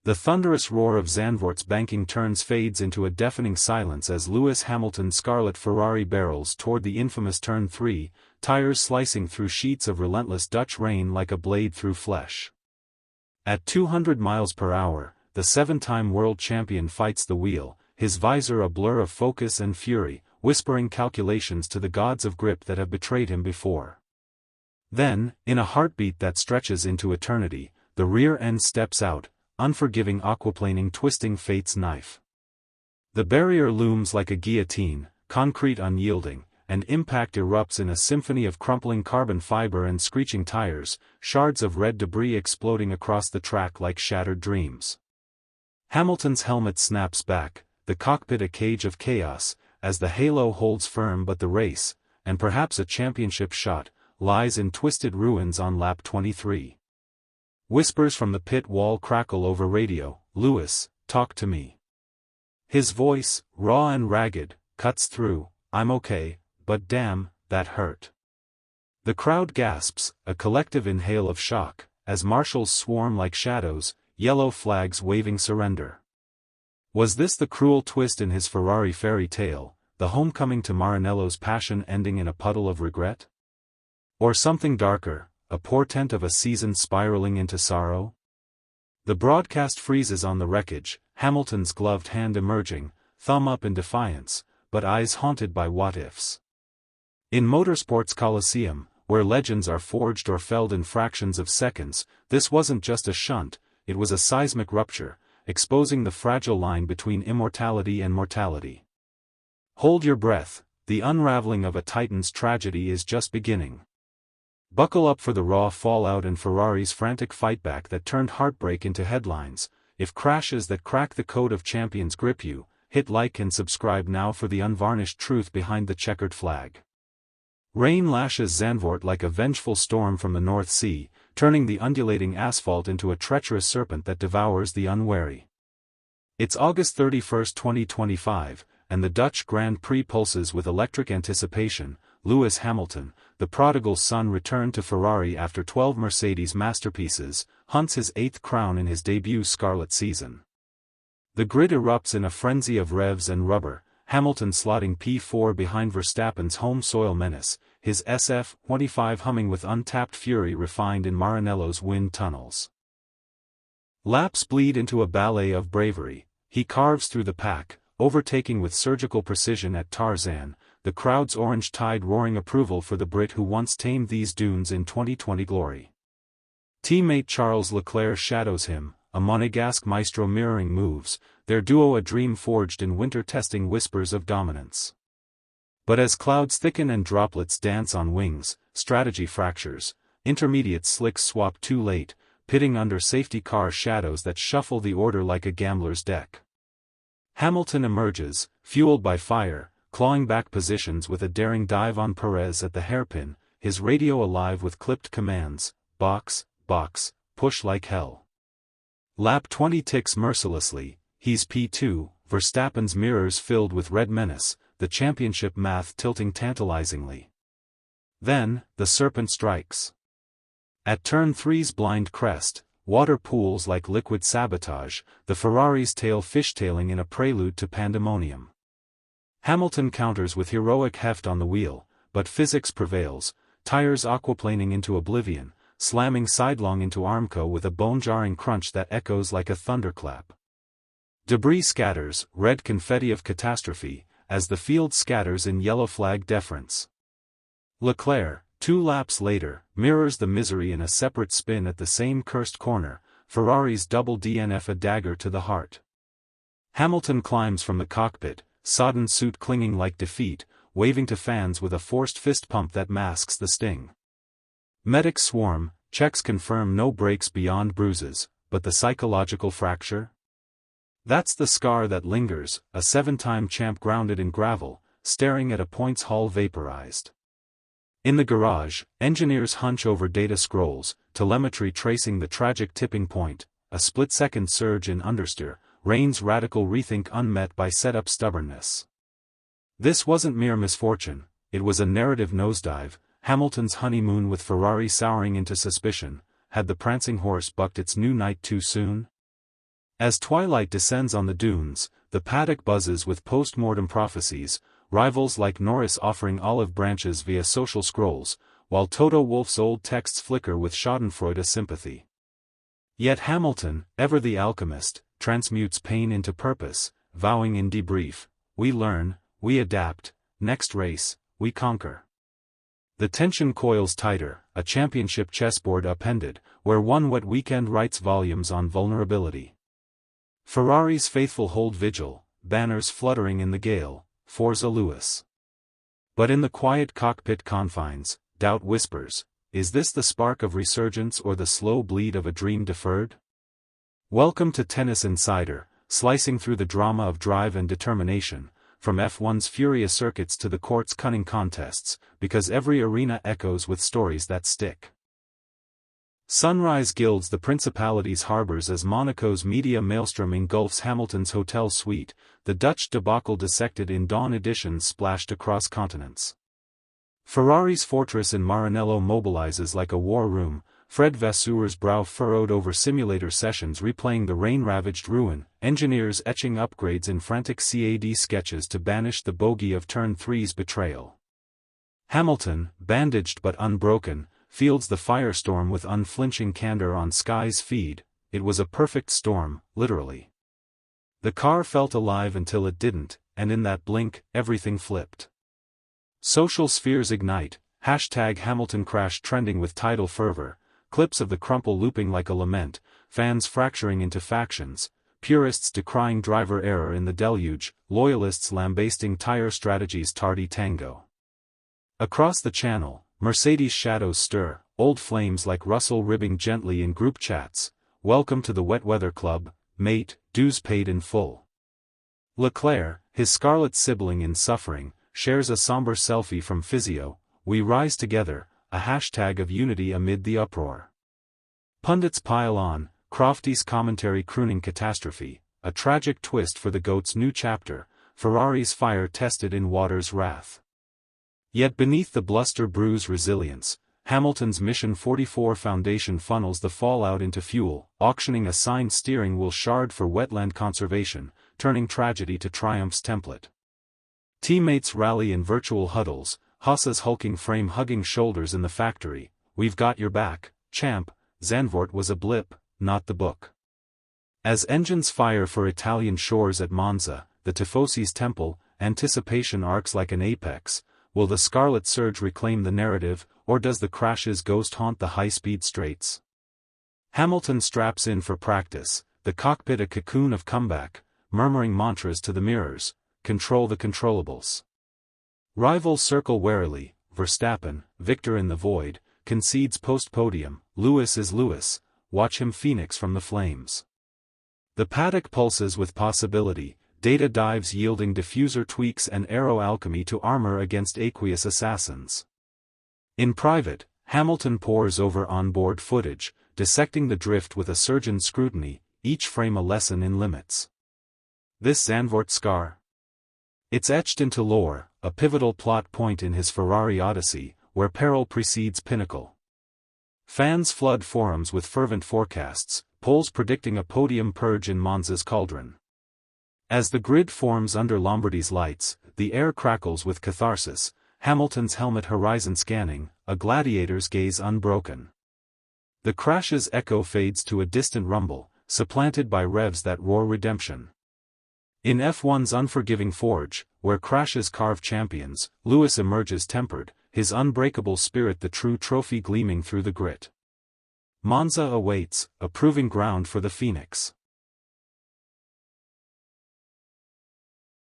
The thunderous roar of Zandvoort's banking turns fades into a deafening silence as Lewis Hamilton's scarlet Ferrari barrels toward the infamous turn 3, tires slicing through sheets of relentless Dutch rain like a blade through flesh. At 200 miles per hour, the 7-time world champion fights the wheel, his visor a blur of focus and fury, whispering calculations to the gods of grip that have betrayed him before. Then, in a heartbeat that stretches into eternity, the rear end steps out, unforgiving aquaplaning twisting fate's knife. The barrier looms like a guillotine, concrete unyielding, and impact erupts in a symphony of crumpling carbon fiber and screeching tires, shards of red debris exploding across the track like shattered dreams. Hamilton's helmet snaps back, the cockpit a cage of chaos, as the halo holds firm, but the race, and perhaps a championship shot, lies in twisted ruins on lap 23. Whispers from the pit wall crackle over radio. "Lewis, talk to me." His voice, raw and ragged, cuts through. "I'm okay, but damn, that hurt." The crowd gasps, a collective inhale of shock, as marshals swarm like shadows, yellow flags waving surrender. Was this the cruel twist in his Ferrari fairy tale, the homecoming to Maranello's passion ending in a puddle of regret? Or something darker, a portent of a season spiraling into sorrow? The broadcast freezes on the wreckage, Hamilton's gloved hand emerging, thumb up in defiance, but eyes haunted by what-ifs. In motorsport's Coliseum, where legends are forged or felled in fractions of seconds, this wasn't just a shunt, it was a seismic rupture, exposing the fragile line between immortality and mortality. Hold your breath, the unraveling of a Titan's tragedy is just beginning. Buckle up for the raw fallout and Ferrari's frantic fightback that turned heartbreak into headlines. If crashes that crack the code of champions grip you, hit like and subscribe now for the unvarnished truth behind the checkered flag. Rain lashes Zandvoort like a vengeful storm from the North Sea, turning the undulating asphalt into a treacherous serpent that devours the unwary. It's August 31, 2025, and the Dutch Grand Prix pulses with electric anticipation. Lewis Hamilton, the prodigal son returned to Ferrari after 12 Mercedes masterpieces, hunts his 8th crown in his debut scarlet season. The grid erupts in a frenzy of revs and rubber, Hamilton slotting P4 behind Verstappen's home soil menace, his SF-25 humming with untapped fury refined in Maranello's wind tunnels. Laps bleed into a ballet of bravery, he carves through the pack, overtaking with surgical precision at Tarzan, the crowd's orange tide roaring approval for the Brit who once tamed these dunes in 2020 glory. Teammate Charles Leclerc shadows him, a Monegasque maestro mirroring moves, their duo a dream forged in winter testing whispers of dominance. But as clouds thicken and droplets dance on wings, strategy fractures, intermediate slicks swap too late, pitting under safety car shadows that shuffle the order like a gambler's deck. Hamilton emerges, fueled by fire, clawing back positions with a daring dive on Perez at the hairpin, his radio alive with clipped commands, box, push like hell. Lap 20 ticks mercilessly, he's P2, Verstappen's mirrors filled with red menace, the championship math tilting tantalizingly. Then, the serpent strikes. At turn 3's blind crest, water pools like liquid sabotage, the Ferrari's tail fishtailing in a prelude to pandemonium. Hamilton counters with heroic heft on the wheel, but physics prevails, tires aquaplaning into oblivion, slamming sidelong into Armco with a bone-jarring crunch that echoes like a thunderclap. Debris scatters, red confetti of catastrophe, as the field scatters in yellow flag deference. Leclerc, 2 laps later, mirrors the misery in a separate spin at the same cursed corner, Ferrari's double DNF a dagger to the heart. Hamilton climbs from the cockpit, sodden suit clinging like defeat, waving to fans with a forced fist pump that masks the sting. Medics swarm, checks confirm no breaks beyond bruises, but the psychological fracture? That's the scar that lingers, a 7-time champ grounded in gravel, staring at a points haul vaporized. In the garage, engineers hunch over data scrolls, telemetry tracing the tragic tipping point, a split-second surge in understeer, Rain's radical rethink unmet by setup stubbornness. This wasn't mere misfortune, it was a narrative nosedive, Hamilton's honeymoon with Ferrari souring into suspicion. Had the prancing horse bucked its new knight too soon? As twilight descends on the dunes, the paddock buzzes with post-mortem prophecies, rivals like Norris offering olive branches via social scrolls, while Toto Wolff's old texts flicker with schadenfreude sympathy. Yet Hamilton, ever the alchemist, transmutes pain into purpose, vowing in debrief, "We learn, we adapt, next race, we conquer." The tension coils tighter, a championship chessboard upended, where one wet weekend writes volumes on vulnerability. Ferrari's faithful hold vigil, banners fluttering in the gale, Forza Lewis. But in the quiet cockpit confines, doubt whispers, is this the spark of resurgence or the slow bleed of a dream deferred? Welcome to Tennis Insider, slicing through the drama of drive and determination, from F1's furious circuits to the court's cunning contests, because every arena echoes with stories that stick. Sunrise gilds the Principality's harbors as Monaco's media maelstrom engulfs Hamilton's hotel suite, the Dutch debacle dissected in Dawn editions splashed across continents. Ferrari's fortress in Maranello mobilizes like a war room, Fred Vasseur's brow furrowed over simulator sessions replaying the rain-ravaged ruin, engineers etching upgrades in frantic CAD sketches to banish the bogey of Turn 3's betrayal. Hamilton, bandaged but unbroken, fields the firestorm with unflinching candor on Sky's feed. It was a perfect storm, literally. The car felt alive until it didn't, and in that blink, everything flipped. Social spheres ignite, #HamiltonCrash trending with tidal fervor, clips of the crumple looping like a lament, fans fracturing into factions, purists decrying driver error in the deluge, loyalists lambasting tire strategy's tardy tango. Across the channel, Mercedes shadows stir, old flames like Russell ribbing gently in group chats, "Welcome to the wet weather club, mate, dues paid in full." Leclerc, his scarlet sibling in suffering, shares a somber selfie from Physio, "We rise together," a hashtag of unity amid the uproar. Pundits pile on, Crofty's commentary crooning catastrophe, a tragic twist for the GOAT's new chapter, Ferrari's fire tested in water's wrath. Yet beneath the bluster brews resilience, Hamilton's Mission 44 foundation funnels the fallout into fuel, auctioning a signed steering wheel shard for wetland conservation, turning tragedy to triumph's template. Teammates rally in virtual huddles, Haas's hulking frame hugging shoulders in the factory, "We've got your back, champ." Zandvoort was a blip, not the book. As engines fire for Italian shores at Monza, the Tifosi's temple, anticipation arcs like an apex. Will the Scarlet Surge reclaim the narrative, or does the crash's ghost haunt the high-speed straights? Hamilton straps in for practice, the cockpit a cocoon of comeback, murmuring mantras to the mirrors, "Control the controllables." Rivals circle warily, Verstappen, victor in the void, concedes post-podium, Lewis is Lewis, watch him phoenix from the flames. The paddock pulses with possibility, data dives yielding diffuser tweaks and aero alchemy to armor against aqueous assassins. In private, Hamilton pores over onboard footage, dissecting the drift with a surgeon's scrutiny, each frame a lesson in limits. This Zandvoort scar? It's etched into lore, a pivotal plot point in his Ferrari Odyssey, where peril precedes pinnacle. Fans flood forums with fervent forecasts, polls predicting a podium purge in Monza's cauldron. As the grid forms under Lombardy's lights, the air crackles with catharsis, Hamilton's helmet horizon scanning, a gladiator's gaze unbroken. The crash's echo fades to a distant rumble, supplanted by revs that roar redemption. In F1's unforgiving forge, where crashes carve champions, Lewis emerges tempered, his unbreakable spirit the true trophy gleaming through the grit. Monza awaits, a proving ground for the Phoenix.